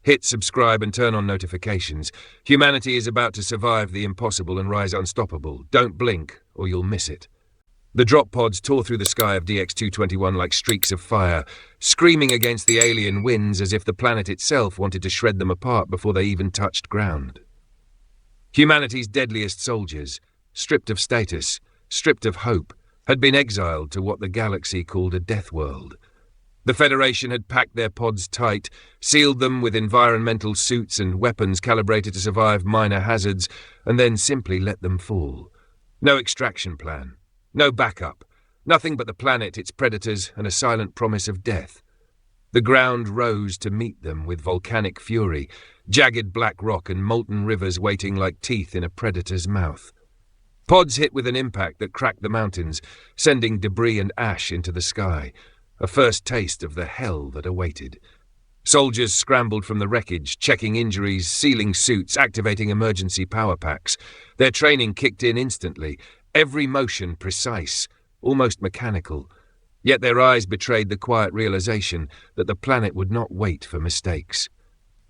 Hit subscribe and turn on notifications. Humanity is about to survive the impossible and rise unstoppable. Don't blink, or you'll miss it. The drop pods tore through the sky of DX-221 like streaks of fire, screaming against the alien winds as if the planet itself wanted to shred them apart before they even touched ground. Humanity's deadliest soldiers, stripped of status, stripped of hope, had been exiled to what the galaxy called a Deathworld. The Federation had packed their pods tight, sealed them with environmental suits and weapons calibrated to survive minor hazards, and then simply let them fall. No extraction plan, no backup, nothing but the planet, its predators, and a silent promise of death. The ground rose to meet them with volcanic fury, jagged black rock and molten rivers waiting like teeth in a predator's mouth. Pods hit with an impact that cracked the mountains, sending debris and ash into the sky, a first taste of the hell that awaited. Soldiers scrambled from the wreckage, checking injuries, sealing suits, activating emergency power packs. Their training kicked in instantly, every motion precise, almost mechanical. Yet their eyes betrayed the quiet realization that the planet would not wait for mistakes.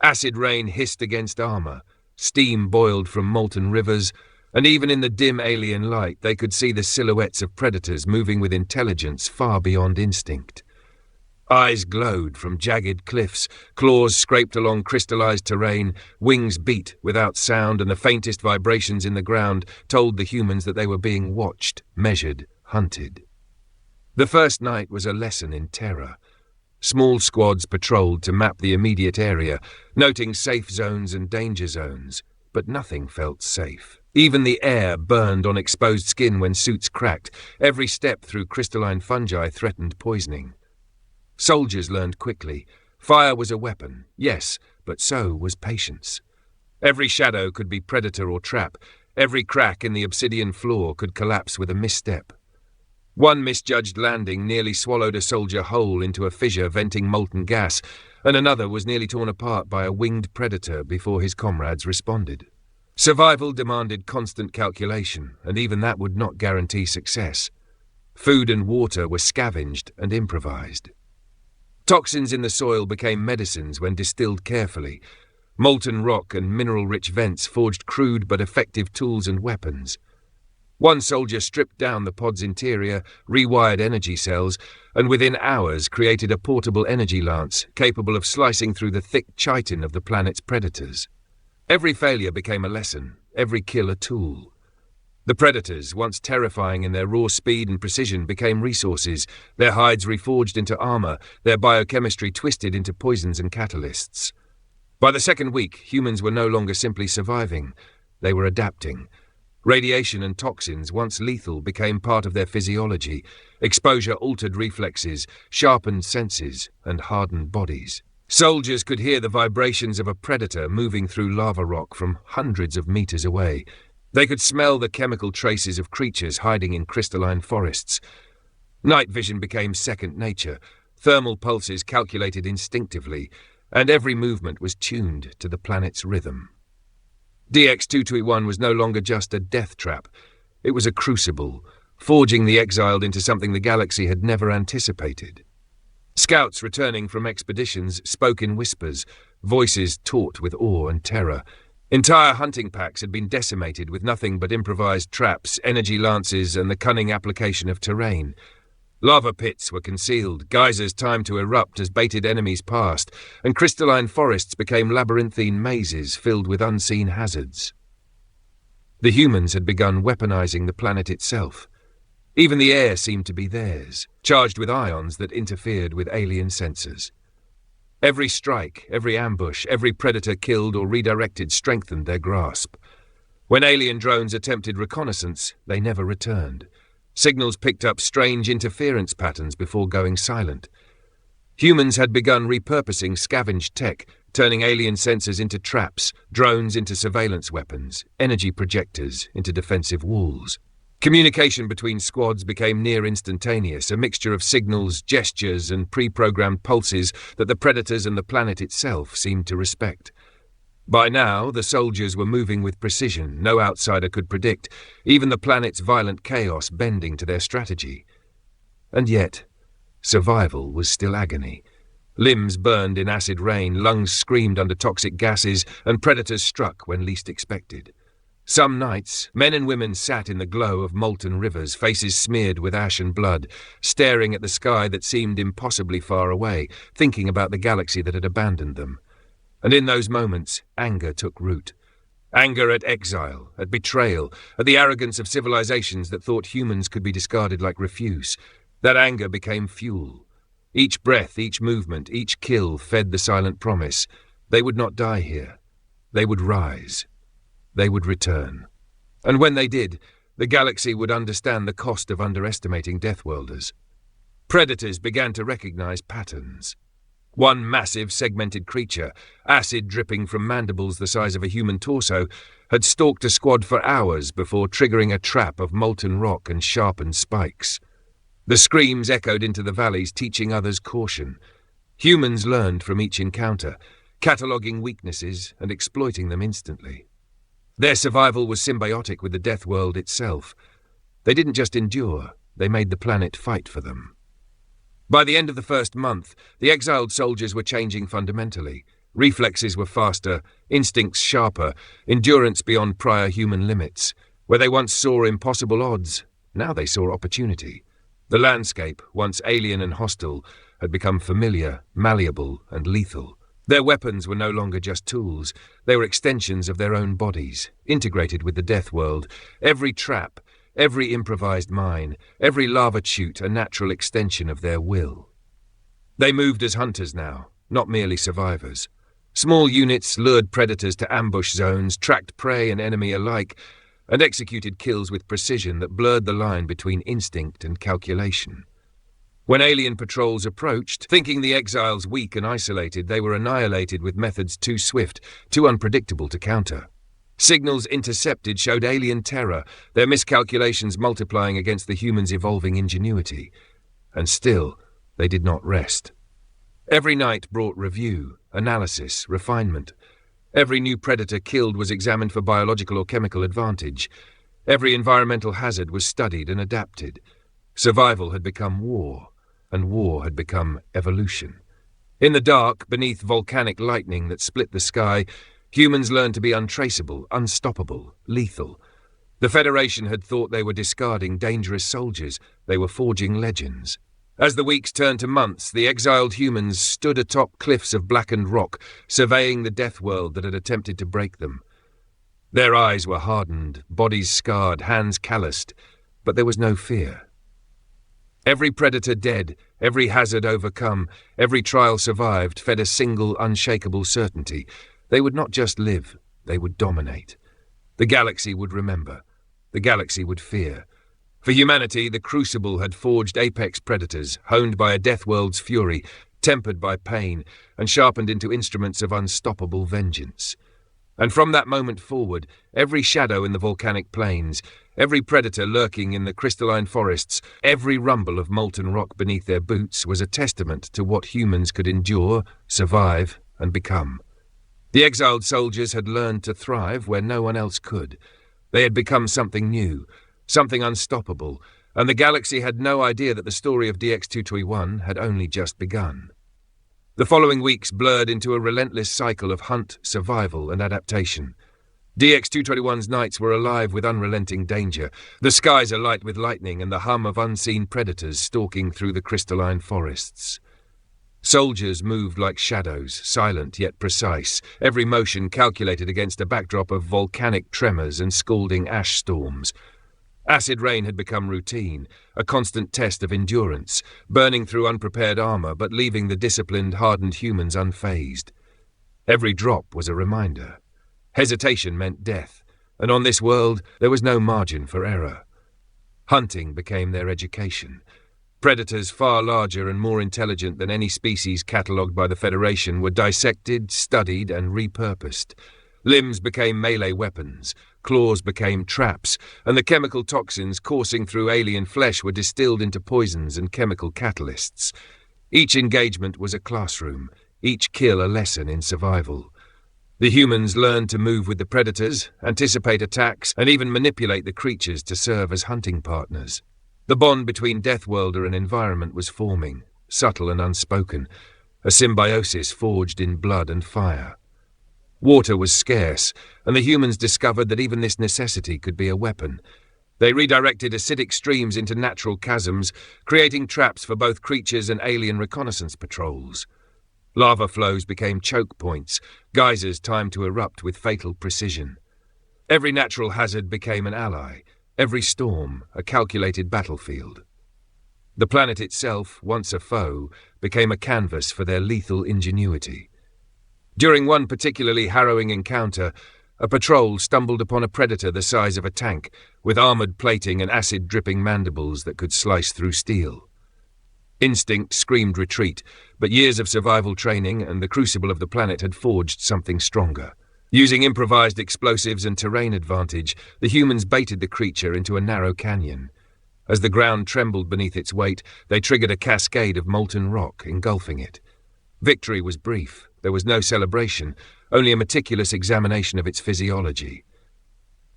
Acid rain hissed against armor, steam boiled from molten rivers, and even in the dim alien light they could see the silhouettes of predators moving with intelligence far beyond instinct. Eyes glowed from jagged cliffs, claws scraped along crystallized terrain, wings beat without sound, and the faintest vibrations in the ground told the humans that they were being watched, measured, hunted. The first night was a lesson in terror. Small squads patrolled to map the immediate area, noting safe zones and danger zones, but nothing felt safe. Even the air burned on exposed skin when suits cracked. Every step through crystalline fungi threatened poisoning. Soldiers learned quickly. Fire was a weapon, yes, but so was patience. Every shadow could be predator or trap. Every crack in the obsidian floor could collapse with a misstep. One misjudged landing nearly swallowed a soldier whole into a fissure venting molten gas, and another was nearly torn apart by a winged predator before his comrades responded. Survival demanded constant calculation, and even that would not guarantee success. Food and water were scavenged and improvised. Toxins in the soil became medicines when distilled carefully. Molten rock and mineral-rich vents forged crude but effective tools and weapons. One soldier stripped down the pod's interior, rewired energy cells, and within hours created a portable energy lance capable of slicing through the thick chitin of the planet's predators. Every failure became a lesson, every kill a tool. The predators, once terrifying in their raw speed and precision, became resources, their hides reforged into armor, their biochemistry twisted into poisons and catalysts. By the second week, humans were no longer simply surviving, they were adapting. Radiation and toxins, once lethal, became part of their physiology. Exposure altered reflexes, sharpened senses, and hardened bodies. Soldiers could hear the vibrations of a predator moving through lava rock from hundreds of meters away. They could smell the chemical traces of creatures hiding in crystalline forests. Night vision became second nature, thermal pulses calculated instinctively, and every movement was tuned to the planet's rhythm. DX-221 was no longer just a death trap. It was a crucible, forging the Exiled into something the galaxy had never anticipated. Scouts returning from expeditions spoke in whispers, voices taut with awe and terror. Entire hunting packs had been decimated with nothing but improvised traps, energy lances, and the cunning application of terrain. Lava pits were concealed, geysers timed to erupt as baited enemies passed, and crystalline forests became labyrinthine mazes filled with unseen hazards. The humans had begun weaponizing the planet itself. Even the air seemed to be theirs, charged with ions that interfered with alien sensors. Every strike, every ambush, every predator killed or redirected strengthened their grasp. When alien drones attempted reconnaissance, they never returned. Signals picked up strange interference patterns before going silent. Humans had begun repurposing scavenged tech, turning alien sensors into traps, drones into surveillance weapons, energy projectors into defensive walls. Communication between squads became near instantaneous, a mixture of signals, gestures, and pre-programmed pulses that the predators and the planet itself seemed to respect. By now, the soldiers were moving with precision no outsider could predict, even the planet's violent chaos bending to their strategy. And yet, survival was still agony. Limbs burned in acid rain, lungs screamed under toxic gases, and predators struck when least expected. Some nights, men and women sat in the glow of molten rivers, faces smeared with ash and blood, staring at the sky that seemed impossibly far away, thinking about the galaxy that had abandoned them. And in those moments, anger took root. Anger at exile, at betrayal, at the arrogance of civilizations that thought humans could be discarded like refuse. That anger became fuel. Each breath, each movement, each kill fed the silent promise. They would not die here. They would rise. They would return. And when they did, the galaxy would understand the cost of underestimating Deathworlders. Predators began to recognize patterns. One massive, segmented creature, acid dripping from mandibles the size of a human torso, had stalked a squad for hours before triggering a trap of molten rock and sharpened spikes. The screams echoed into the valleys, teaching others caution. Humans learned from each encounter, cataloguing weaknesses and exploiting them instantly. Their survival was symbiotic with the Deathworld itself. They didn't just endure, they made the planet fight for them. By the end of the first month, the exiled soldiers were changing fundamentally. Reflexes were faster, instincts sharper, endurance beyond prior human limits. Where they once saw impossible odds, now they saw opportunity. The landscape, once alien and hostile, had become familiar, malleable, and lethal. Their weapons were no longer just tools. They were extensions of their own bodies, integrated with the Deathworld. Every trap, every improvised mine, every lava chute a natural extension of their will. They moved as hunters now, not merely survivors. Small units lured predators to ambush zones, tracked prey and enemy alike, and executed kills with precision that blurred the line between instinct and calculation. When alien patrols approached, thinking the exiles weak and isolated, they were annihilated with methods too swift, too unpredictable to counter. Signals intercepted showed alien terror, their miscalculations multiplying against the humans' evolving ingenuity. And still, they did not rest. Every night brought review, analysis, refinement. Every new predator killed was examined for biological or chemical advantage. Every environmental hazard was studied and adapted. Survival had become war, and war had become evolution. In the dark, beneath volcanic lightning that split the sky, humans learned to be untraceable, unstoppable, lethal. The Federation had thought they were discarding dangerous soldiers. They were forging legends. As the weeks turned to months, the exiled humans stood atop cliffs of blackened rock, surveying the Deathworld that had attempted to break them. Their eyes were hardened, bodies scarred, hands calloused, but there was no fear. Every predator dead, every hazard overcome, every trial survived fed a single, unshakable certainty. They would not just live, they would dominate. The galaxy would remember. The galaxy would fear. For humanity, the Crucible had forged apex predators, honed by a Deathworld's fury, tempered by pain, and sharpened into instruments of unstoppable vengeance. And from that moment forward, every shadow in the volcanic plains, every predator lurking in the crystalline forests, every rumble of molten rock beneath their boots was a testament to what humans could endure, survive, and become. The exiled soldiers had learned to thrive where no one else could. They had become something new, something unstoppable, and the galaxy had no idea that the story of DX-221 had only just begun. The following weeks blurred into a relentless cycle of hunt, survival, and adaptation. DX-221's nights were alive with unrelenting danger, the skies alight with lightning and the hum of unseen predators stalking through the crystalline forests. Soldiers moved like shadows, silent yet precise, every motion calculated against a backdrop of volcanic tremors and scalding ash storms. Acid rain had become routine, a constant test of endurance, burning through unprepared armor but leaving the disciplined, hardened humans unfazed. Every drop was a reminder. Hesitation meant death, and on this world there was no margin for error. Hunting became their education. Predators far larger and more intelligent than any species catalogued by the Federation were dissected, studied, and repurposed. Limbs became melee weapons, claws became traps, and the chemical toxins coursing through alien flesh were distilled into poisons and chemical catalysts. Each engagement was a classroom, each kill a lesson in survival. The humans learned to move with the predators, anticipate attacks, and even manipulate the creatures to serve as hunting partners. The bond between Deathworlder and environment was forming, subtle and unspoken. a symbiosis forged in blood and fire. Water was scarce, and the humans discovered that even this necessity could be a weapon. They redirected acidic streams into natural chasms, creating traps for both creatures and alien reconnaissance patrols. Lava flows became choke points, geysers timed to erupt with fatal precision. Every natural hazard became an ally, every storm a calculated battlefield. The planet itself, once a foe, became a canvas for their lethal ingenuity. During one particularly harrowing encounter, a patrol stumbled upon a predator the size of a tank, with armored plating and acid-dripping mandibles that could slice through steel. Instinct screamed retreat, but years of survival training and the crucible of the planet had forged something stronger. Using improvised explosives and terrain advantage, the humans baited the creature into a narrow canyon. As the ground trembled beneath its weight, they triggered a cascade of molten rock, engulfing it. Victory was brief. There was no celebration, only a meticulous examination of its physiology.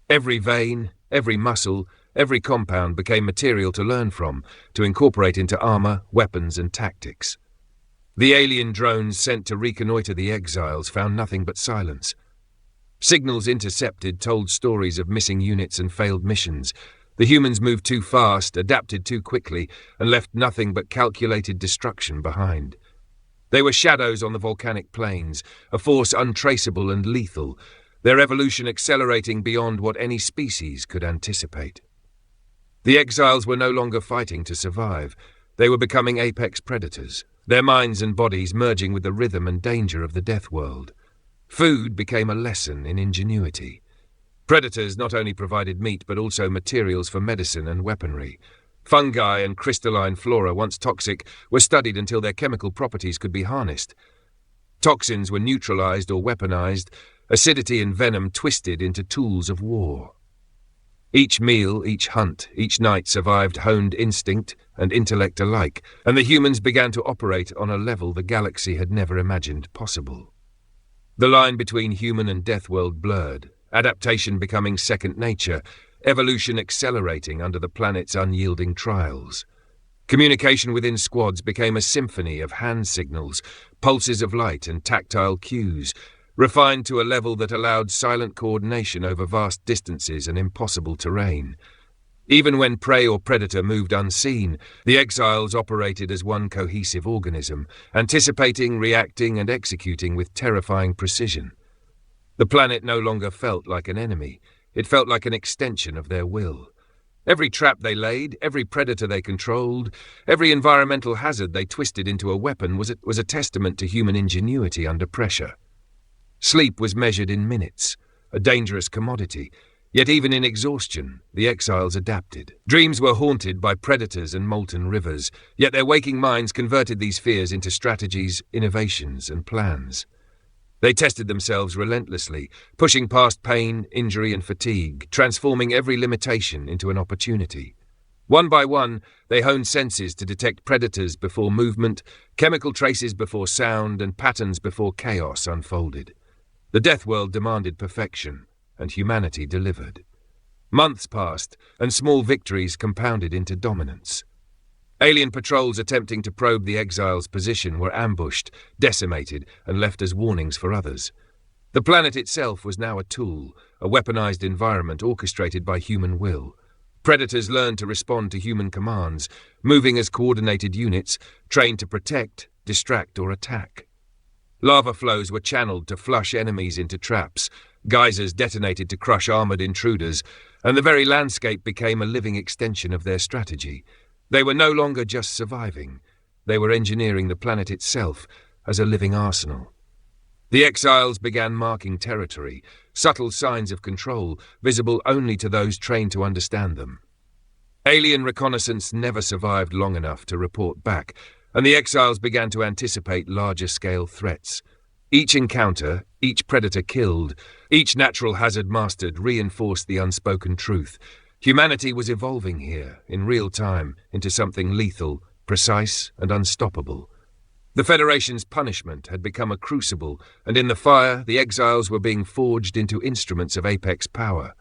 Every vein, every muscle, every compound became material to learn from, to incorporate into armor, weapons, and tactics. The alien drones sent to reconnoiter the exiles found nothing but silence. Signals intercepted told stories of missing units and failed missions. The humans moved too fast, adapted too quickly, and left nothing but calculated destruction behind. They were shadows on the volcanic plains, a force untraceable and lethal, their evolution accelerating beyond what any species could anticipate. The exiles were no longer fighting to survive. They were becoming apex predators, their minds and bodies merging with the rhythm and danger of the Deathworld. Food became a lesson in ingenuity. Predators not only provided meat but also materials for medicine and weaponry. Fungi and crystalline flora, once toxic, were studied until their chemical properties could be harnessed. Toxins were neutralized or weaponized, acidity and venom twisted into tools of war. Each meal, each hunt, each night survived honed instinct and intellect alike, and the humans began to operate on a level the galaxy had never imagined possible. The line between human and Deathworld blurred, adaptation becoming second nature, evolution accelerating under the planet's unyielding trials. Communication within squads became a symphony of hand signals, pulses of light and tactile cues, refined to a level that allowed silent coordination over vast distances and impossible terrain. Even when prey or predator moved unseen, the exiles operated as one cohesive organism, anticipating, reacting, and executing with terrifying precision. The planet no longer felt like an enemy. It felt like an extension of their will. Every trap they laid, every predator they controlled, every environmental hazard they twisted into a weapon was a testament to human ingenuity under pressure. Sleep was measured in minutes, a dangerous commodity, yet even in exhaustion, the exiles adapted. Dreams were haunted by predators and molten rivers, yet their waking minds converted these fears into strategies, innovations, and plans. They tested themselves relentlessly, pushing past pain, injury, and fatigue, transforming every limitation into an opportunity. One by one, they honed senses to detect predators before movement, chemical traces before sound, and patterns before chaos unfolded. The Deathworld demanded perfection, and humanity delivered. Months passed, and small victories compounded into dominance. Alien patrols attempting to probe the exiles' position were ambushed, decimated, and left as warnings for others. The planet itself was now a tool, a weaponized environment orchestrated by human will. Predators learned to respond to human commands, moving as coordinated units, trained to protect, distract, or attack. Lava flows were channeled to flush enemies into traps, geysers detonated to crush armored intruders, and the very landscape became a living extension of their strategy. They were no longer just surviving. They were engineering the planet itself as a living arsenal. The exiles began marking territory, subtle signs of control, visible only to those trained to understand them. Alien reconnaissance never survived long enough to report back, and the exiles began to anticipate larger-scale threats. Each encounter, each predator killed, each natural hazard mastered reinforced the unspoken truth. Humanity was evolving here, in real time, into something lethal, precise, and unstoppable. The Federation's punishment had become a crucible, and in the fire, the exiles were being forged into instruments of apex power.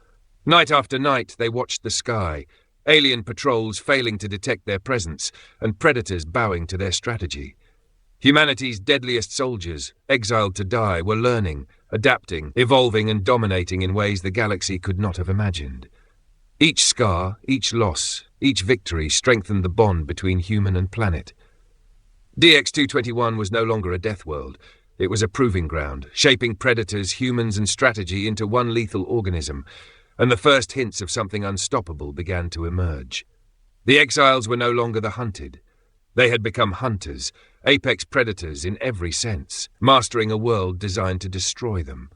Night after night, they watched the sky, alien patrols failing to detect their presence, and predators bowing to their strategy. Humanity's deadliest soldiers, exiled to die, were learning, adapting, evolving and dominating in ways the galaxy could not have imagined. Each scar, each loss, each victory strengthened the bond between human and planet. DX-221 was no longer a Deathworld. It was a proving ground, shaping predators, humans and strategy into one lethal organism, and the first hints of something unstoppable began to emerge. The exiles were no longer the hunted. They had become hunters, apex predators in every sense, mastering a world designed to destroy them.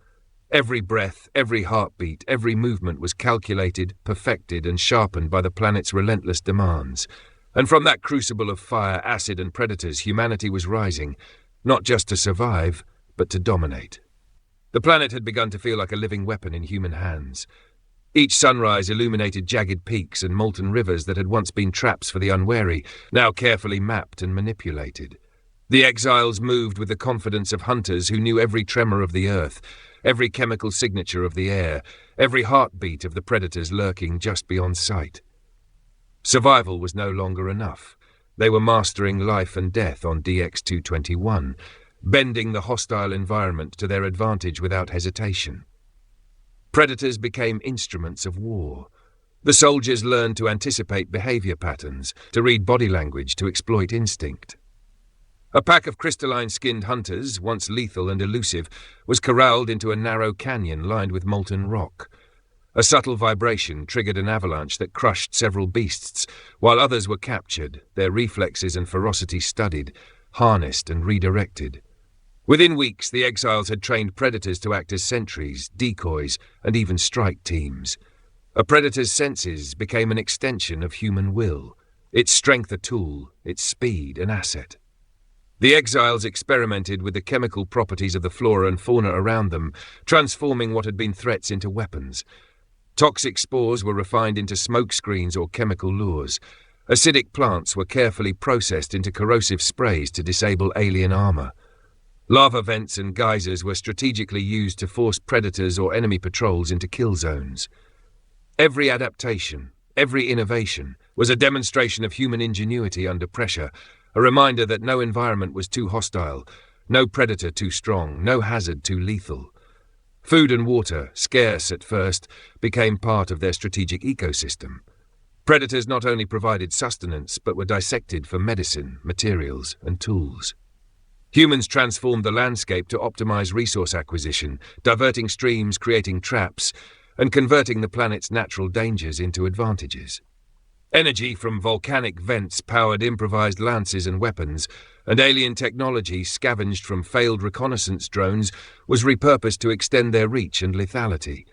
Every breath, every heartbeat, every movement was calculated, perfected and sharpened by the planet's relentless demands. And from that crucible of fire, acid and predators, humanity was rising, not just to survive, but to dominate. The planet had begun to feel like a living weapon in human hands. Each sunrise illuminated jagged peaks and molten rivers that had once been traps for the unwary, now carefully mapped and manipulated. The exiles moved with the confidence of hunters who knew every tremor of the earth, every chemical signature of the air, every heartbeat of the predators lurking just beyond sight. Survival was no longer enough. They were mastering life and death on DX-221, bending the hostile environment to their advantage without hesitation. Predators became instruments of war. The soldiers learned to anticipate behavior patterns, to read body language, to exploit instinct. A pack of crystalline-skinned hunters, once lethal and elusive, was corralled into a narrow canyon lined with molten rock. A subtle vibration triggered an avalanche that crushed several beasts, while others were captured, their reflexes and ferocity studied, harnessed and redirected. Within weeks, the exiles had trained predators to act as sentries, decoys, and even strike teams. A predator's senses became an extension of human will, its strength a tool, its speed an asset. The exiles experimented with the chemical properties of the flora and fauna around them, transforming what had been threats into weapons. Toxic spores were refined into smokescreens or chemical lures. Acidic plants were carefully processed into corrosive sprays to disable alien armor. Lava vents and geysers were strategically used to force predators or enemy patrols into kill zones. Every adaptation, every innovation, was a demonstration of human ingenuity under pressure, a reminder that no environment was too hostile, no predator too strong, no hazard too lethal. Food and water, scarce at first, became part of their strategic ecosystem. Predators not only provided sustenance, but were dissected for medicine, materials, and tools. Humans transformed the landscape to optimize resource acquisition, diverting streams, creating traps, and converting the planet's natural dangers into advantages. Energy from volcanic vents powered improvised lances and weapons, and alien technology scavenged from failed reconnaissance drones was repurposed to extend their reach and lethality.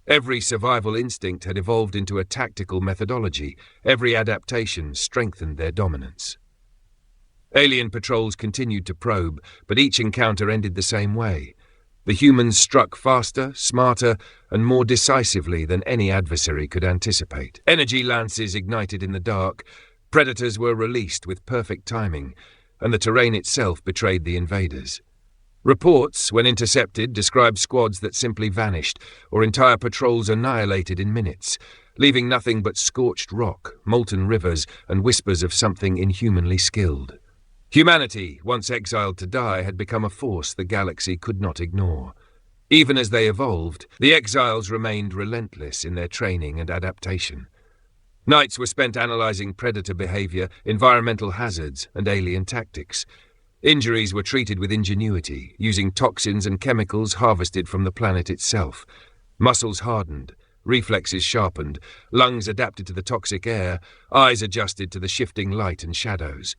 Every survival instinct had evolved into a tactical methodology. Every adaptation strengthened their dominance. Alien patrols continued to probe, but each encounter ended the same way. The humans struck faster, smarter, and more decisively than any adversary could anticipate. Energy lances ignited in the dark, predators were released with perfect timing, and the terrain itself betrayed the invaders. Reports, when intercepted, described squads that simply vanished, or entire patrols annihilated in minutes, leaving nothing but scorched rock, molten rivers, and whispers of something inhumanly skilled. Humanity, once exiled to die, had become a force the galaxy could not ignore. Even as they evolved, the exiles remained relentless in their training and adaptation. Nights were spent analyzing predator behavior, environmental hazards, and alien tactics. Injuries were treated with ingenuity, using toxins and chemicals harvested from the planet itself. Muscles hardened, reflexes sharpened, lungs adapted to the toxic air, eyes adjusted to the shifting light and shadows.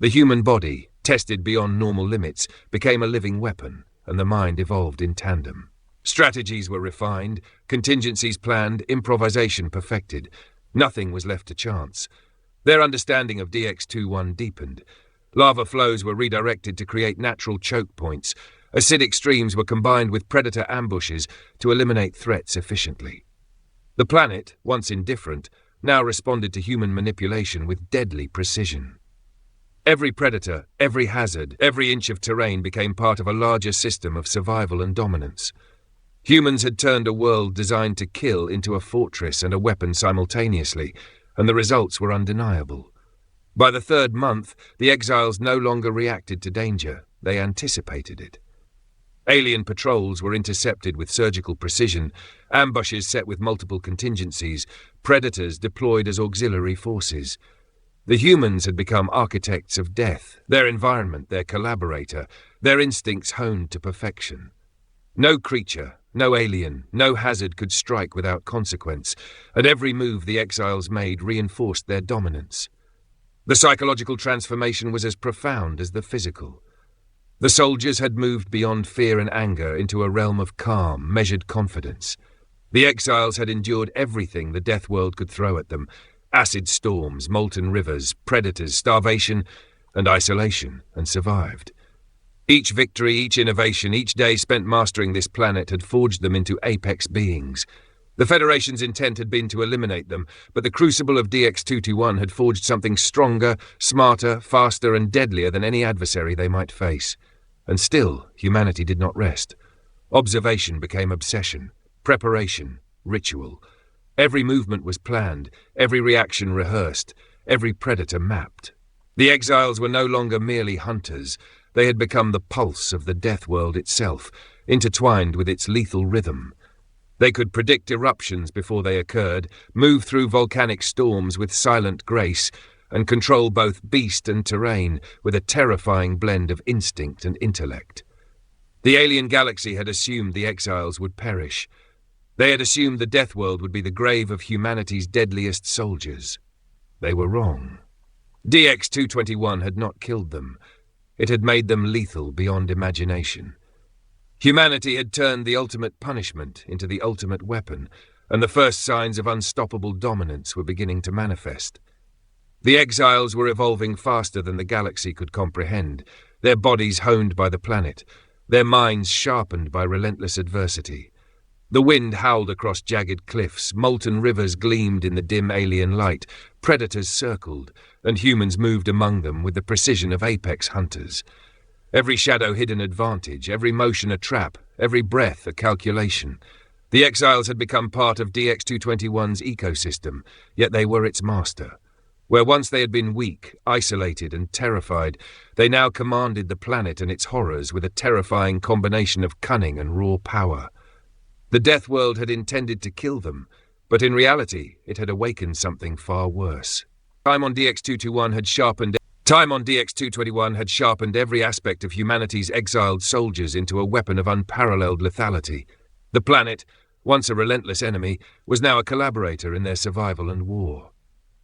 The human body, tested beyond normal limits, became a living weapon, and the mind evolved in tandem. Strategies were refined, contingencies planned, improvisation perfected. Nothing was left to chance. Their understanding of DX-21 deepened. Lava flows were redirected to create natural choke points. Acidic streams were combined with predator ambushes to eliminate threats efficiently. The planet, once indifferent, now responded to human manipulation with deadly precision. Every predator, every hazard, every inch of terrain became part of a larger system of survival and dominance. Humans had turned a world designed to kill into a fortress and a weapon simultaneously, and the results were undeniable. By the third month, the exiles no longer reacted to danger, they anticipated it. Alien patrols were intercepted with surgical precision, ambushes set with multiple contingencies, predators deployed as auxiliary forces. The humans had become architects of death, their environment their collaborator, their instincts honed to perfection. No creature, no alien, no hazard could strike without consequence, and every move the exiles made reinforced their dominance. The psychological transformation was as profound as the physical. The soldiers had moved beyond fear and anger into a realm of calm, measured confidence. The exiles had endured everything the Deathworld could throw at them: acid storms, molten rivers, predators, starvation, and isolation, and survived. Each victory, each innovation, each day spent mastering this planet had forged them into apex beings. The Federation's intent had been to eliminate them, but the crucible of DX-221 had forged something stronger, smarter, faster, and deadlier than any adversary they might face. And still, humanity did not rest. Observation became obsession, preparation, ritual. Every movement was planned, every reaction rehearsed, every predator mapped. The exiles were no longer merely hunters. They had become the pulse of the Deathworld itself, intertwined with its lethal rhythm. They could predict eruptions before they occurred, move through volcanic storms with silent grace, and control both beast and terrain with a terrifying blend of instinct and intellect. The alien galaxy had assumed the exiles would perish. They had assumed the Deathworld would be the grave of humanity's deadliest soldiers. They were wrong. DX-221 had not killed them. It had made them lethal beyond imagination. Humanity had turned the ultimate punishment into the ultimate weapon, and the first signs of unstoppable dominance were beginning to manifest. The exiles were evolving faster than the galaxy could comprehend, their bodies honed by the planet, their minds sharpened by relentless adversity. The wind howled across jagged cliffs, molten rivers gleamed in the dim alien light, predators circled, and humans moved among them with the precision of apex hunters. Every shadow hid an advantage, every motion a trap, every breath a calculation. The exiles had become part of DX-221's ecosystem, yet they were its master. Where once they had been weak, isolated, and terrified, they now commanded the planet and its horrors with a terrifying combination of cunning and raw power. The Deathworld had intended to kill them, but in reality it had awakened something far worse. Time on DX-221 had sharpened every aspect of humanity's exiled soldiers into a weapon of unparalleled lethality. The planet, once a relentless enemy, was now a collaborator in their survival and war.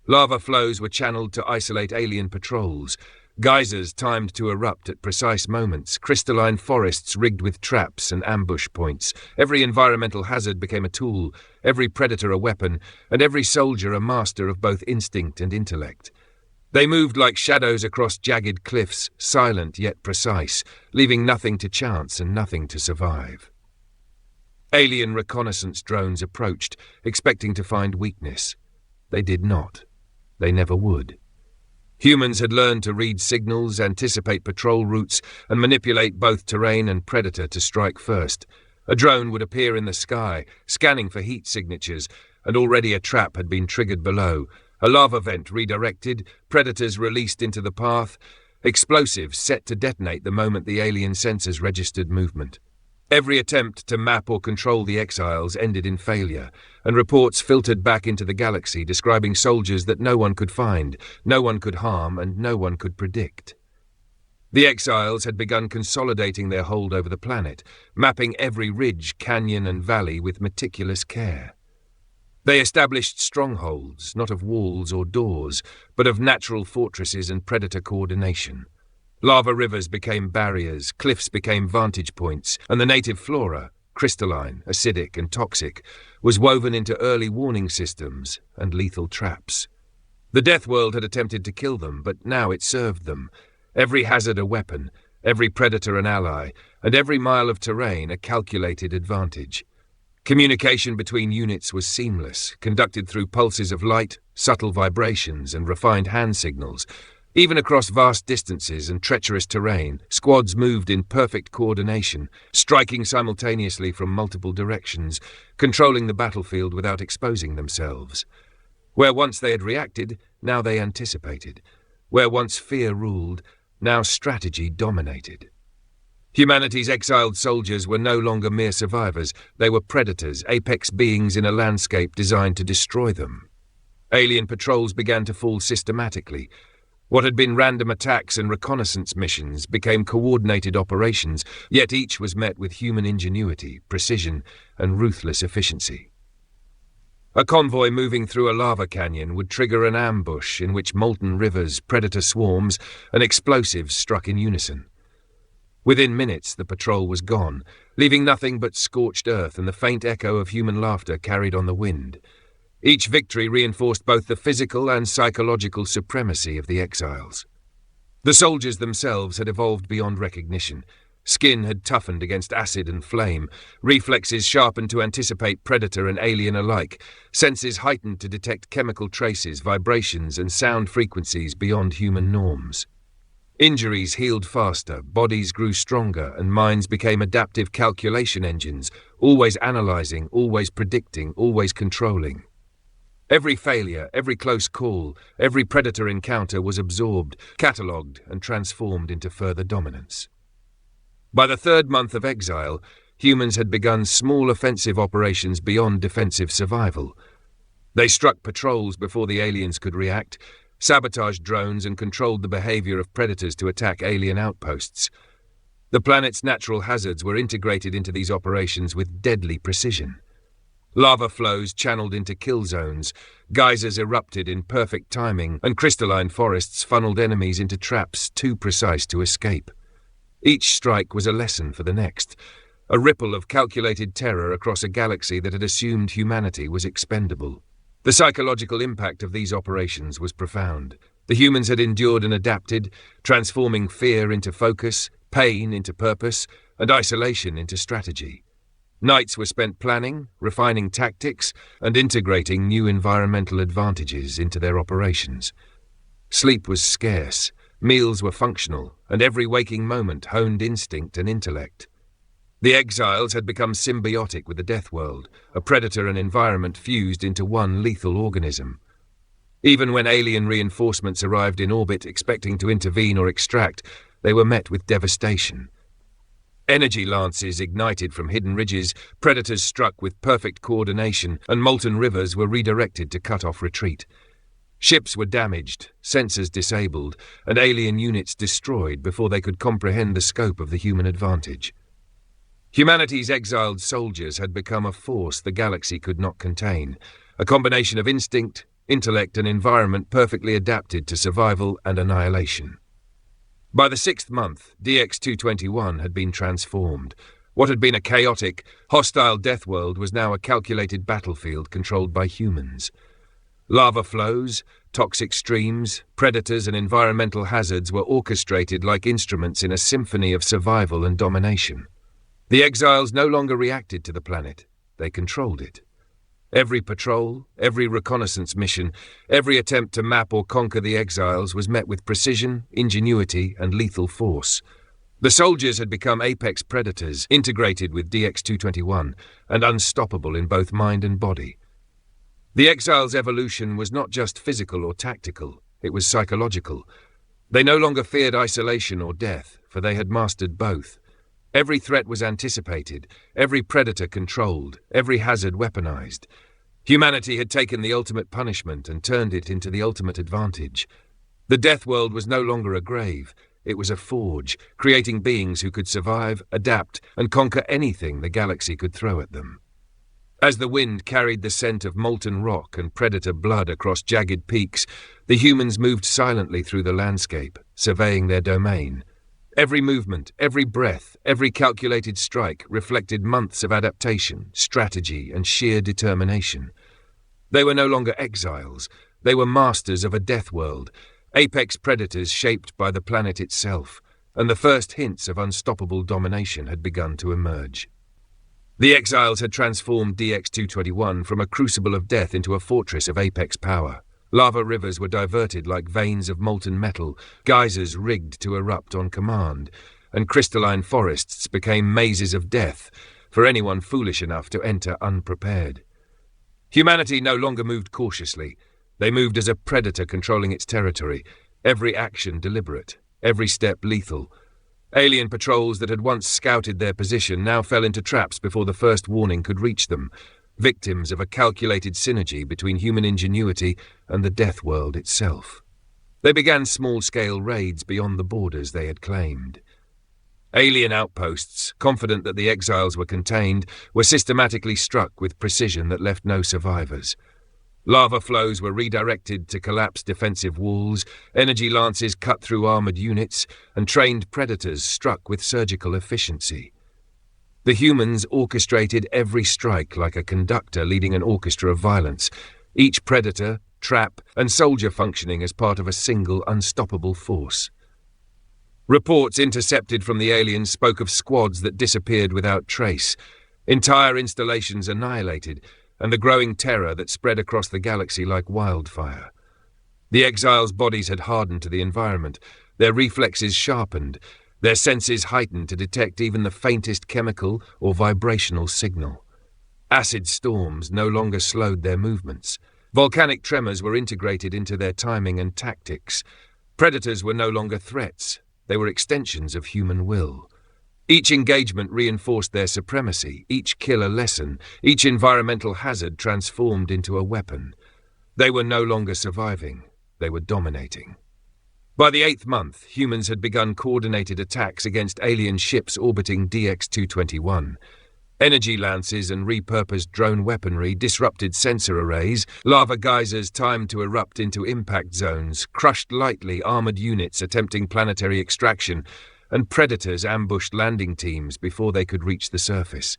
Lava flows were channeled to isolate alien patrols, geysers timed to erupt at precise moments, crystalline forests rigged with traps and ambush points. Every environmental hazard became a tool, every predator a weapon, and every soldier a master of both instinct and intellect. They moved like shadows across jagged cliffs, silent yet precise, leaving nothing to chance and nothing to survive. Alien reconnaissance drones approached, expecting to find weakness. They did not. They never would. Humans had learned to read signals, anticipate patrol routes, and manipulate both terrain and predator to strike first. A drone would appear in the sky, scanning for heat signatures, and already a trap had been triggered below. A lava vent redirected, predators released into the path, explosives set to detonate the moment the alien sensors registered movement. Every attempt to map or control the exiles ended in failure, and reports filtered back into the galaxy describing soldiers that no one could find, no one could harm, and no one could predict. The exiles had begun consolidating their hold over the planet, mapping every ridge, canyon, and valley with meticulous care. They established strongholds, not of walls or doors, but of natural fortresses and predator coordination. Lava rivers became barriers, cliffs became vantage points, and the native flora, crystalline, acidic, and toxic, was woven into early warning systems and lethal traps. The Deathworld had attempted to kill them, but now it served them. Every hazard a weapon, every predator an ally, and every mile of terrain a calculated advantage. Communication between units was seamless, conducted through pulses of light, subtle vibrations, and refined hand signals. Even across vast distances and treacherous terrain, squads moved in perfect coordination, striking simultaneously from multiple directions, controlling the battlefield without exposing themselves. Where once they had reacted, now they anticipated. Where once fear ruled, now strategy dominated. Humanity's exiled soldiers were no longer mere survivors. They were predators, apex beings in a landscape designed to destroy them. Alien patrols began to fall systematically. What had been random attacks and reconnaissance missions became coordinated operations, yet each was met with human ingenuity, precision, and ruthless efficiency. A convoy moving through a lava canyon would trigger an ambush in which molten rivers, predator swarms, and explosives struck in unison. Within minutes, the patrol was gone, leaving nothing but scorched earth and the faint echo of human laughter carried on the wind. Each victory reinforced both the physical and psychological supremacy of the exiles. The soldiers themselves had evolved beyond recognition. Skin had toughened against acid and flame, reflexes sharpened to anticipate predator and alien alike, senses heightened to detect chemical traces, vibrations, and sound frequencies beyond human norms. Injuries healed faster, bodies grew stronger, and minds became adaptive calculation engines, always analyzing, always predicting, always controlling. Every failure, every close call, every predator encounter was absorbed, catalogued, and transformed into further dominance. By the third month of exile, humans had begun small offensive operations beyond defensive survival. They struck patrols before the aliens could react, sabotaged drones, and controlled the behavior of predators to attack alien outposts. The planet's natural hazards were integrated into these operations with deadly precision. Lava flows channeled into kill zones, geysers erupted in perfect timing, and crystalline forests funneled enemies into traps too precise to escape. Each strike was a lesson for the next, a ripple of calculated terror across a galaxy that had assumed humanity was expendable. The psychological impact of these operations was profound. The humans had endured and adapted, transforming fear into focus, pain into purpose, and isolation into strategy. Nights were spent planning, refining tactics, and integrating new environmental advantages into their operations. Sleep was scarce, meals were functional, and every waking moment honed instinct and intellect. The exiles had become symbiotic with the Deathworld, a predator and environment fused into one lethal organism. Even when alien reinforcements arrived in orbit expecting to intervene or extract, they were met with devastation. Energy lances ignited from hidden ridges, predators struck with perfect coordination, and molten rivers were redirected to cut off retreat. Ships were damaged, sensors disabled, and alien units destroyed before they could comprehend the scope of the human advantage. Humanity's exiled soldiers had become a force the galaxy could not contain, a combination of instinct, intellect, and environment perfectly adapted to survival and annihilation. By the 6th month, DX-221 had been transformed. What had been a chaotic, hostile Deathworld was now a calculated battlefield controlled by humans. Lava flows, toxic streams, predators, and environmental hazards were orchestrated like instruments in a symphony of survival and domination. The exiles no longer reacted to the planet, they controlled it. Every patrol, every reconnaissance mission, every attempt to map or conquer the exiles was met with precision, ingenuity, and lethal force. The soldiers had become apex predators, integrated with DX-221, and unstoppable in both mind and body. The exiles' evolution was not just physical or tactical, it was psychological. They no longer feared isolation or death, for they had mastered both. Every threat was anticipated, every predator controlled, every hazard weaponized. Humanity had taken the ultimate punishment and turned it into the ultimate advantage. The Deathworld was no longer a grave, it was a forge, creating beings who could survive, adapt, and conquer anything the galaxy could throw at them. As the wind carried the scent of molten rock and predator blood across jagged peaks, the humans moved silently through the landscape, surveying their domain. Every movement, every breath, every calculated strike reflected months of adaptation, strategy, and sheer determination. They were no longer exiles. They were masters of a Deathworld, apex predators shaped by the planet itself, and the first hints of unstoppable domination had begun to emerge. The exiles had transformed DX-221 from a crucible of death into a fortress of apex power. Lava rivers were diverted like veins of molten metal, geysers rigged to erupt on command, and crystalline forests became mazes of death for anyone foolish enough to enter unprepared. Humanity no longer moved cautiously. They moved as a predator controlling its territory, every action deliberate, every step lethal. Alien patrols that had once scouted their position now fell into traps before the first warning could reach them, victims of a calculated synergy between human ingenuity and the Deathworld itself. They began small-scale raids beyond the borders they had claimed. Alien outposts, confident that the exiles were contained, were systematically struck with precision that left no survivors. Lava flows were redirected to collapse defensive walls, energy lances cut through armored units, and trained predators struck with surgical efficiency. The humans orchestrated every strike like a conductor leading an orchestra of violence, each predator, trap, and soldier functioning as part of a single unstoppable force. Reports intercepted from the aliens spoke of squads that disappeared without trace, entire installations annihilated, and the growing terror that spread across the galaxy like wildfire. The exiles' bodies had hardened to the environment, their reflexes sharpened, their senses heightened to detect even the faintest chemical or vibrational signal. Acid storms no longer slowed their movements. Volcanic tremors were integrated into their timing and tactics. Predators were no longer threats, they were extensions of human will. Each engagement reinforced their supremacy, each kill a lesson, each environmental hazard transformed into a weapon. They were no longer surviving, they were dominating. By the 8th month, humans had begun coordinated attacks against alien ships orbiting DX-221. Energy lances and repurposed drone weaponry disrupted sensor arrays, lava geysers timed to erupt into impact zones, crushed lightly armored units attempting planetary extraction, and predators ambushed landing teams before they could reach the surface.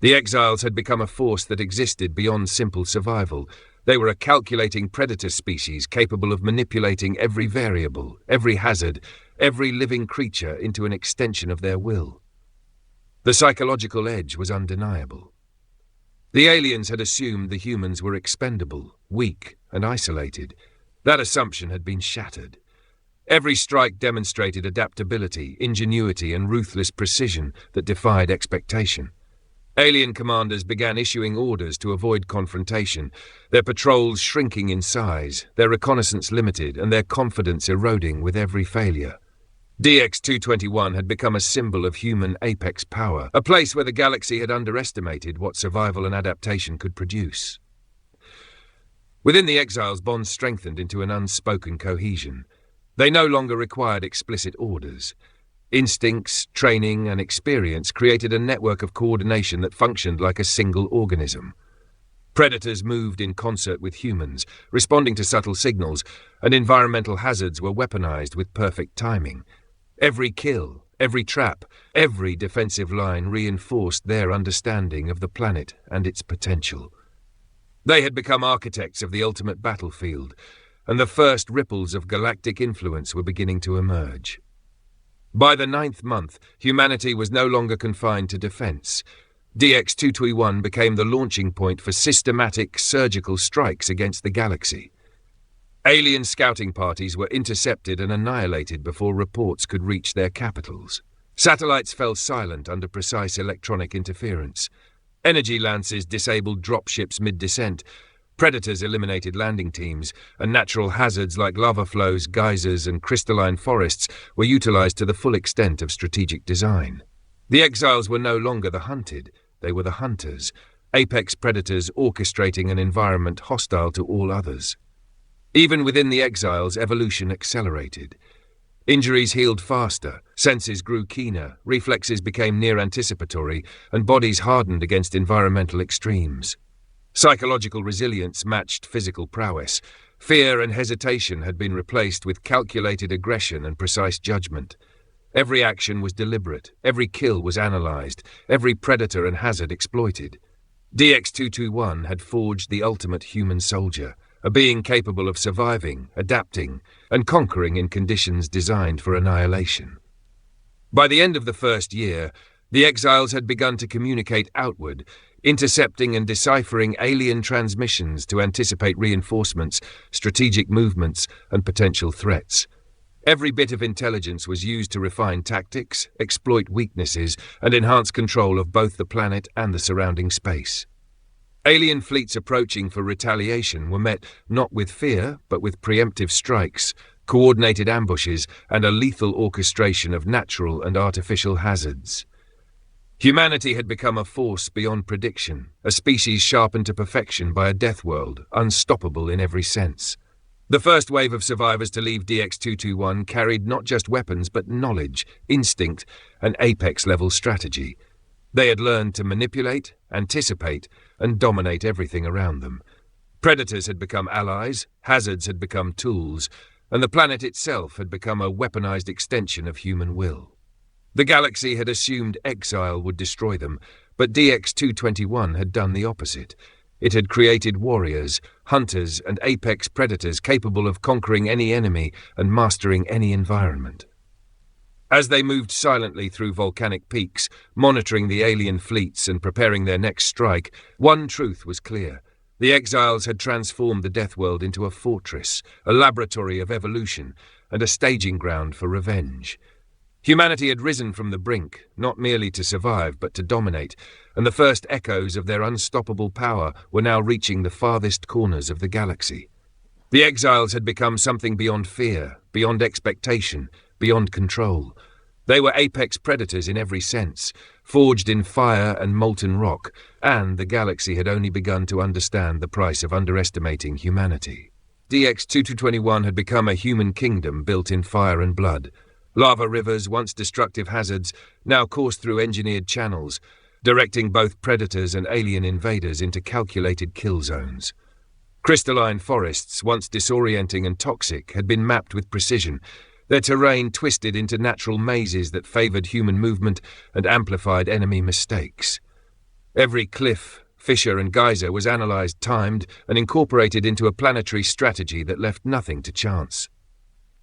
The exiles had become a force that existed beyond simple survival. They were a calculating predator species capable of manipulating every variable, every hazard, every living creature into an extension of their will. The psychological edge was undeniable. The aliens had assumed the humans were expendable, weak, and isolated. That assumption had been shattered. Every strike demonstrated adaptability, ingenuity, and ruthless precision that defied expectation. Alien commanders began issuing orders to avoid confrontation, their patrols shrinking in size, their reconnaissance limited, and their confidence eroding with every failure. DX-221 had become a symbol of human apex power, a place where the galaxy had underestimated what survival and adaptation could produce. Within the exiles, bonds strengthened into an unspoken cohesion. They no longer required explicit orders. Instincts, training, and experience created a network of coordination that functioned like a single organism. Predators moved in concert with humans, responding to subtle signals, and environmental hazards were weaponized with perfect timing. Every kill, every trap, every defensive line reinforced their understanding of the planet and its potential. They had become architects of the ultimate battlefield, and the first ripples of galactic influence were beginning to emerge. By the 9th month, humanity was no longer confined to defense. DX-221 became the launching point for systematic, surgical strikes against the galaxy. Alien scouting parties were intercepted and annihilated before reports could reach their capitals. Satellites fell silent under precise electronic interference. Energy lances disabled dropships mid-descent. Predators eliminated landing teams, and natural hazards like lava flows, geysers, and crystalline forests were utilized to the full extent of strategic design. The exiles were no longer the hunted, they were the hunters, apex predators orchestrating an environment hostile to all others. Even within the exiles, evolution accelerated. Injuries healed faster, senses grew keener, reflexes became near anticipatory, and bodies hardened against environmental extremes. Psychological resilience matched physical prowess. Fear and hesitation had been replaced with calculated aggression and precise judgment. Every action was deliberate, every kill was analyzed, every predator and hazard exploited. DX-221 had forged the ultimate human soldier, a being capable of surviving, adapting, and conquering in conditions designed for annihilation. By the end of the first year, the exiles had begun to communicate outward, intercepting and deciphering alien transmissions to anticipate reinforcements, strategic movements, and potential threats. Every bit of intelligence was used to refine tactics, exploit weaknesses, and enhance control of both the planet and the surrounding space. Alien fleets approaching for retaliation were met not with fear, but with preemptive strikes, coordinated ambushes, and a lethal orchestration of natural and artificial hazards. Humanity had become a force beyond prediction, a species sharpened to perfection by a Deathworld, unstoppable in every sense. The first wave of survivors to leave DX-221 carried not just weapons but knowledge, instinct, and apex-level strategy. They had learned to manipulate, anticipate, and dominate everything around them. Predators had become allies, hazards had become tools, and the planet itself had become a weaponized extension of human will. The galaxy had assumed exile would destroy them, but DX-221 had done the opposite. It had created warriors, hunters, and apex predators capable of conquering any enemy and mastering any environment. As they moved silently through volcanic peaks, monitoring the alien fleets and preparing their next strike, one truth was clear. The exiles had transformed the Deathworld into a fortress, a laboratory of evolution, and a staging ground for revenge. Humanity had risen from the brink, not merely to survive but to dominate, and the first echoes of their unstoppable power were now reaching the farthest corners of the galaxy. The exiles had become something beyond fear, beyond expectation, beyond control. They were apex predators in every sense, forged in fire and molten rock, and the galaxy had only begun to understand the price of underestimating humanity. DX-2221 had become a human kingdom built in fire and blood. Lava rivers, once destructive hazards, now coursed through engineered channels, directing both predators and alien invaders into calculated kill zones. Crystalline forests, once disorienting and toxic, had been mapped with precision, their terrain twisted into natural mazes that favored human movement and amplified enemy mistakes. Every cliff, fissure, and geyser was analyzed, timed, and incorporated into a planetary strategy that left nothing to chance.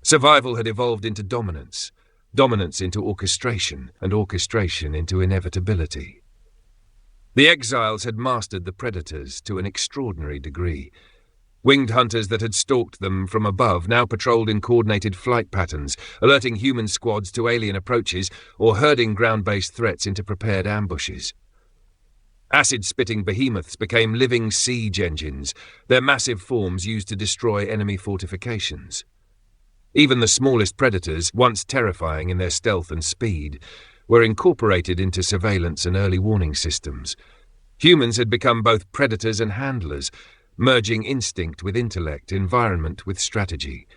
Survival had evolved into dominance, dominance into orchestration, and orchestration into inevitability. The exiles had mastered the predators to an extraordinary degree. Winged hunters that had stalked them from above now patrolled in coordinated flight patterns, alerting human squads to alien approaches or herding ground-based threats into prepared ambushes. Acid-spitting behemoths became living siege engines, their massive forms used to destroy enemy fortifications. Even the smallest predators, once terrifying in their stealth and speed, were incorporated into surveillance and early warning systems. Humans had become both predators and handlers, merging instinct with intellect, environment with strategy.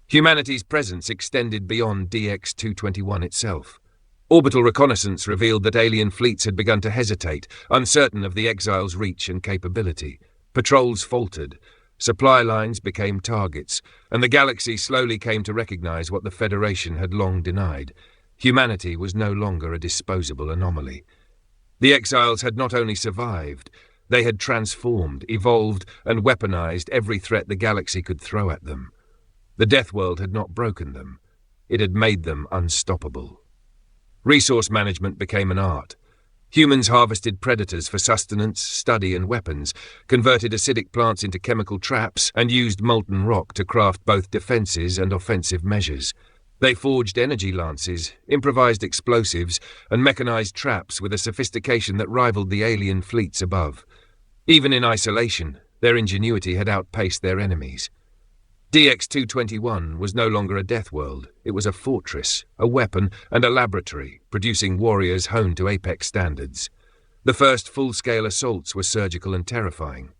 Humanity's presence extended beyond DX-221 itself. Orbital reconnaissance revealed that alien fleets had begun to hesitate, uncertain of the exiles' reach and capability. Patrols faltered. Supply lines became targets, and the galaxy slowly came to recognize what the Federation had long denied. Humanity was no longer a disposable anomaly. The exiles had not only survived, they had transformed, evolved, and weaponized every threat the galaxy could throw at them. The Deathworld had not broken them. It had made them unstoppable. Resource management became an art. Humans harvested predators for sustenance, study, and weapons, converted acidic plants into chemical traps, and used molten rock to craft both defenses and offensive measures. They forged energy lances, improvised explosives, and mechanized traps with a sophistication that rivaled the alien fleets above. Even in isolation, their ingenuity had outpaced their enemies. DX-221 was no longer a Deathworld. It was a fortress, a weapon, and a laboratory, producing warriors honed to apex standards. The first full-scale assaults were surgical and terrifying.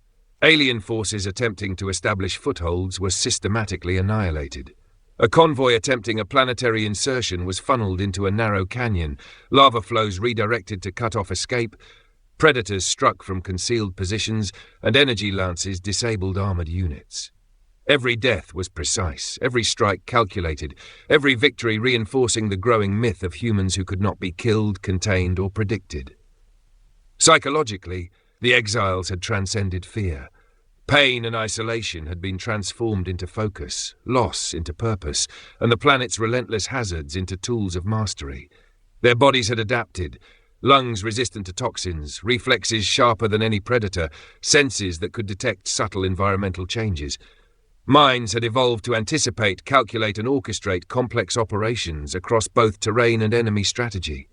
Alien forces attempting to establish footholds were systematically annihilated. A convoy attempting a planetary insertion was funneled into a narrow canyon, lava flows redirected to cut off escape, predators struck from concealed positions, and energy lances disabled armored units. Every death was precise, every strike calculated, every victory reinforcing the growing myth of humans who could not be killed, contained, or predicted. Psychologically, the exiles had transcended fear. Pain and isolation had been transformed into focus, loss into purpose, and the planet's relentless hazards into tools of mastery. Their bodies had adapted, lungs resistant to toxins, reflexes sharper than any predator, senses that could detect subtle environmental changes. Minds had evolved to anticipate, calculate, and orchestrate complex operations across both terrain and enemy strategy.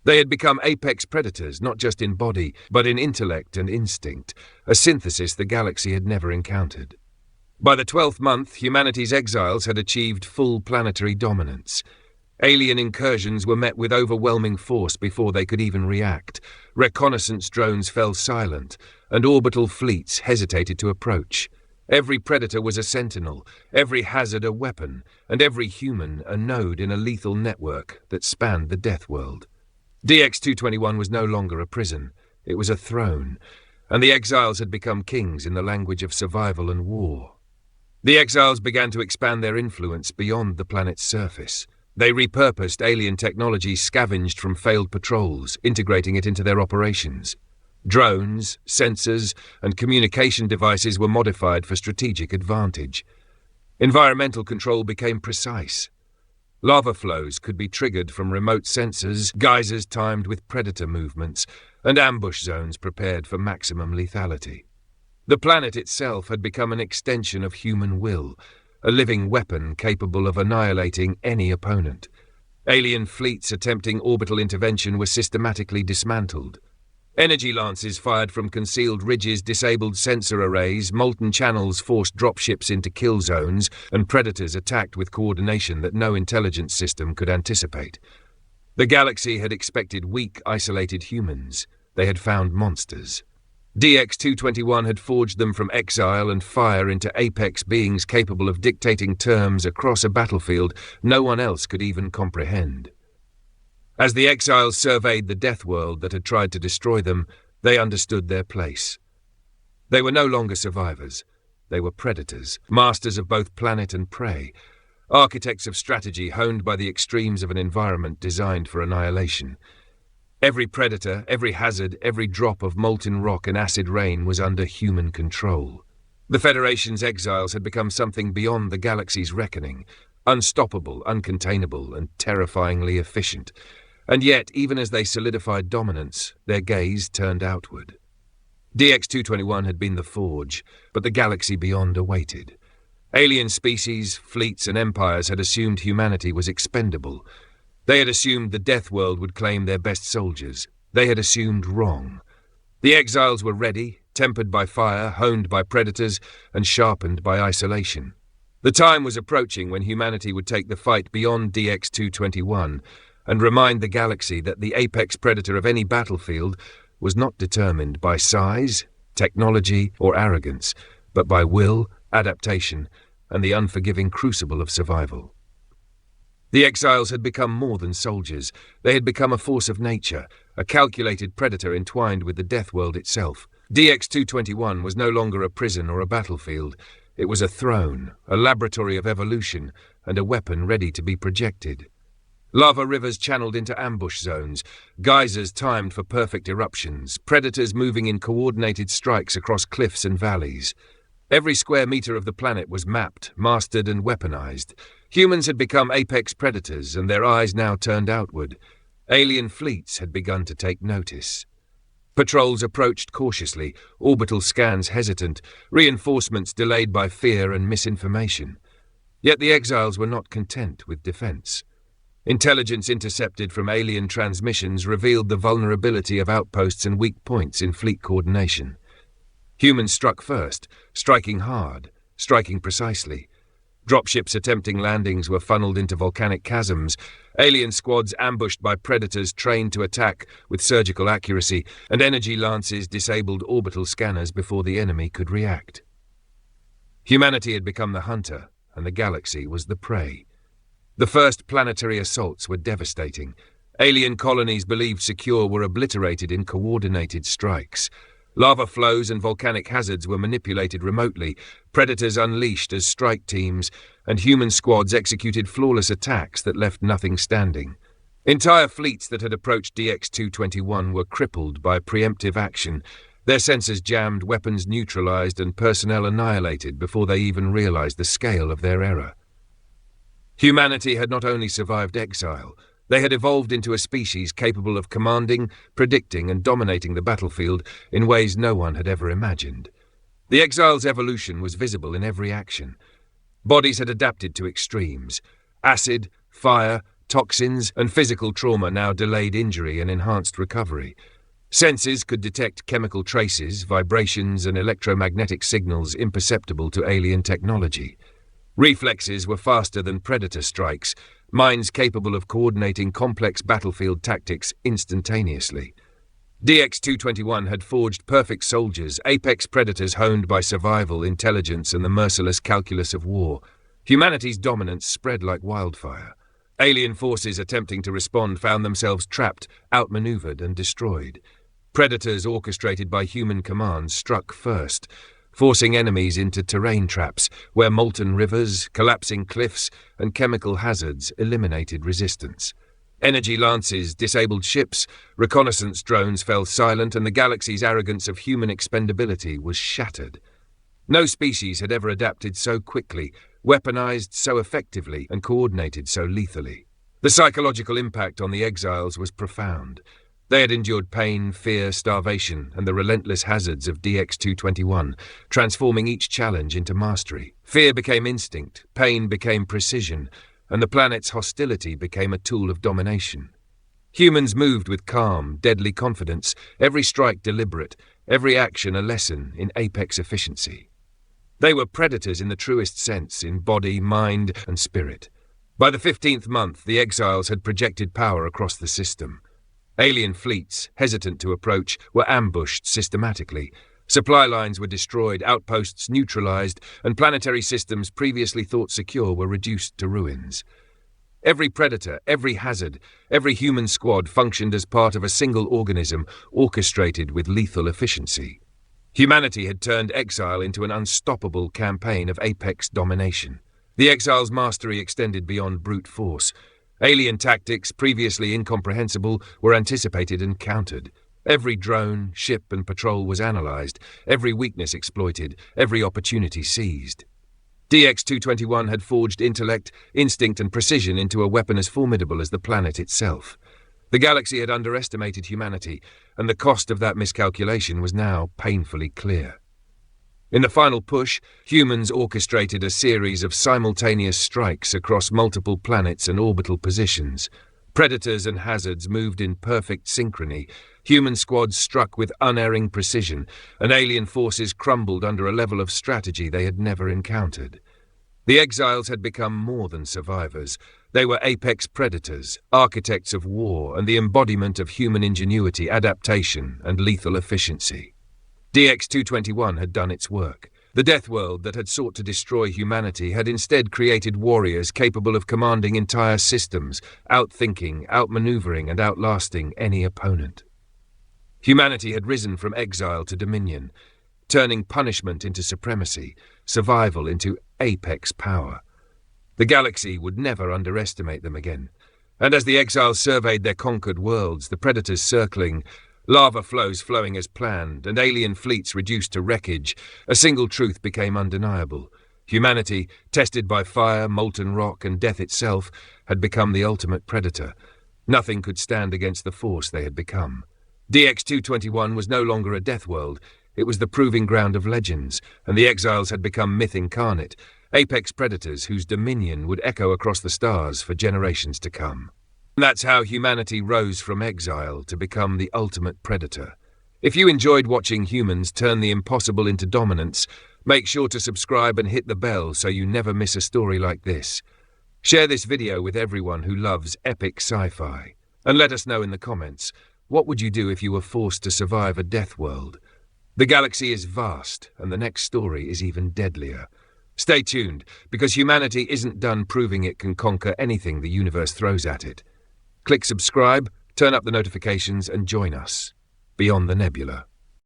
They had become apex predators, not just in body, but in intellect and instinct, a synthesis the galaxy had never encountered. By the 12th month, humanity's exiles had achieved full planetary dominance. Alien incursions were met with overwhelming force before they could even react. Reconnaissance drones fell silent, and orbital fleets hesitated to approach. Every predator was a sentinel, every hazard a weapon, and every human a node in a lethal network that spanned the Deathworld. DX-221 was no longer a prison. It was a throne, and the exiles had become kings in the language of survival and war. The exiles began to expand their influence beyond the planet's surface. They repurposed alien technology scavenged from failed patrols, integrating it into their operations. Drones, sensors, and communication devices were modified for strategic advantage. Environmental control became precise. Lava flows could be triggered from remote sensors, geysers timed with predator movements, and ambush zones prepared for maximum lethality. The planet itself had become an extension of human will, a living weapon capable of annihilating any opponent. Alien fleets attempting orbital intervention were systematically dismantled. Energy lances fired from concealed ridges disabled sensor arrays, molten channels forced dropships into kill zones, and predators attacked with coordination that no intelligence system could anticipate. The galaxy had expected weak, isolated humans. They had found monsters. DX-221 had forged them from exile and fire into apex beings capable of dictating terms across a battlefield no one else could even comprehend. As the exiles surveyed the Deathworld that had tried to destroy them, they understood their place. They were no longer survivors. They were predators, masters of both planet and prey, architects of strategy honed by the extremes of an environment designed for annihilation. Every predator, every hazard, every drop of molten rock and acid rain was under human control. The Federation's exiles had become something beyond the galaxy's reckoning, unstoppable, uncontainable, and terrifyingly efficient. And yet, even as they solidified dominance, their gaze turned outward. DX-221 had been the forge, but the galaxy beyond awaited. Alien species, fleets, and empires had assumed humanity was expendable. They had assumed the Deathworld would claim their best soldiers. They had assumed wrong. The exiles were ready, tempered by fire, honed by predators, and sharpened by isolation. The time was approaching when humanity would take the fight beyond DX-221 and remind the galaxy that the apex predator of any battlefield was not determined by size, technology, or arrogance, but by will, adaptation, and the unforgiving crucible of survival. The exiles had become more than soldiers. They had become a force of nature, a calculated predator entwined with the Deathworld itself. DX-221 was no longer a prison or a battlefield. It was a throne, a laboratory of evolution, and a weapon ready to be projected. Lava rivers channeled into ambush zones, geysers timed for perfect eruptions, predators moving in coordinated strikes across cliffs and valleys. Every square meter of the planet was mapped, mastered, and weaponized. Humans had become apex predators, and their eyes now turned outward. Alien fleets had begun to take notice. Patrols approached cautiously, orbital scans hesitant, reinforcements delayed by fear and misinformation. Yet the exiles were not content with defense. Intelligence intercepted from alien transmissions revealed the vulnerability of outposts and weak points in fleet coordination. Humans struck first, striking hard, striking precisely. Dropships attempting landings were funneled into volcanic chasms, alien squads ambushed by predators trained to attack with surgical accuracy, and energy lances disabled orbital scanners before the enemy could react. Humanity had become the hunter, and the galaxy was the prey. The first planetary assaults were devastating. Alien colonies believed secure were obliterated in coordinated strikes. Lava flows and volcanic hazards were manipulated remotely, predators unleashed as strike teams, and human squads executed flawless attacks that left nothing standing. Entire fleets that had approached DX-221 were crippled by preemptive action, their sensors jammed, weapons neutralized, and personnel annihilated before they even realized the scale of their error. Humanity had not only survived exile, they had evolved into a species capable of commanding, predicting, and dominating the battlefield in ways no one had ever imagined. The exile's evolution was visible in every action. Bodies had adapted to extremes. Acid, fire, toxins, and physical trauma now delayed injury and enhanced recovery. Senses could detect chemical traces, vibrations, and electromagnetic signals imperceptible to alien technology. Reflexes were faster than predator strikes, minds capable of coordinating complex battlefield tactics instantaneously. DX-221 had forged perfect soldiers, apex predators honed by survival, intelligence, and the merciless calculus of war. Humanity's dominance spread like wildfire. Alien forces attempting to respond found themselves trapped, outmaneuvered, and destroyed. Predators orchestrated by human commands struck first, forcing enemies into terrain traps where molten rivers, collapsing cliffs, and chemical hazards eliminated resistance. Energy lances disabled ships, reconnaissance drones fell silent, and the galaxy's arrogance of human expendability was shattered. No species had ever adapted so quickly, weaponized so effectively, and coordinated so lethally. The psychological impact on the exiles was profound. They had endured pain, fear, starvation, and the relentless hazards of DX-221, transforming each challenge into mastery. Fear became instinct, pain became precision, and the planet's hostility became a tool of domination. Humans moved with calm, deadly confidence, every strike deliberate, every action a lesson in apex efficiency. They were predators in the truest sense, in body, mind, and spirit. By the 15th month, the exiles had projected power across the system. Alien fleets, hesitant to approach, were ambushed systematically. Supply lines were destroyed, outposts neutralized, and planetary systems previously thought secure were reduced to ruins. Every predator, every hazard, every human squad functioned as part of a single organism orchestrated with lethal efficiency. Humanity had turned exile into an unstoppable campaign of apex domination. The exiles' mastery extended beyond brute force. Alien tactics, previously incomprehensible, were anticipated and countered. Every drone, ship, and patrol was analyzed, every weakness exploited, every opportunity seized. DX-221 had forged intellect, instinct, and precision into a weapon as formidable as the planet itself. The galaxy had underestimated humanity, and the cost of that miscalculation was now painfully clear. In the final push, humans orchestrated a series of simultaneous strikes across multiple planets and orbital positions. Predators and hazards moved in perfect synchrony, human squads struck with unerring precision, and alien forces crumbled under a level of strategy they had never encountered. The exiles had become more than survivors. They were apex predators, architects of war, and the embodiment of human ingenuity, adaptation, and lethal efficiency. DX-221 had done its work. The Deathworld that had sought to destroy humanity had instead created warriors capable of commanding entire systems, outthinking, outmaneuvering, and outlasting any opponent. Humanity had risen from exile to dominion, turning punishment into supremacy, survival into apex power. The galaxy would never underestimate them again. And as the exiles surveyed their conquered worlds, the predators circling, lava flows flowing as planned, and alien fleets reduced to wreckage, a single truth became undeniable. Humanity, tested by fire, molten rock, and death itself, had become the ultimate predator. Nothing could stand against the force they had become. DX-221 was no longer a death world. It was the proving ground of legends, and the exiles had become myth incarnate, apex predators whose dominion would echo across the stars for generations to come. That's how humanity rose from exile to become the ultimate predator. If you enjoyed watching humans turn the impossible into dominance, make sure to subscribe and hit the bell so you never miss a story like this. Share this video with everyone who loves epic sci-fi. And let us know in the comments, what would you do if you were forced to survive a death world? The galaxy is vast, and the next story is even deadlier. Stay tuned, because humanity isn't done proving it can conquer anything the universe throws at it. Click subscribe, turn up the notifications, and join us beyond the Nebula.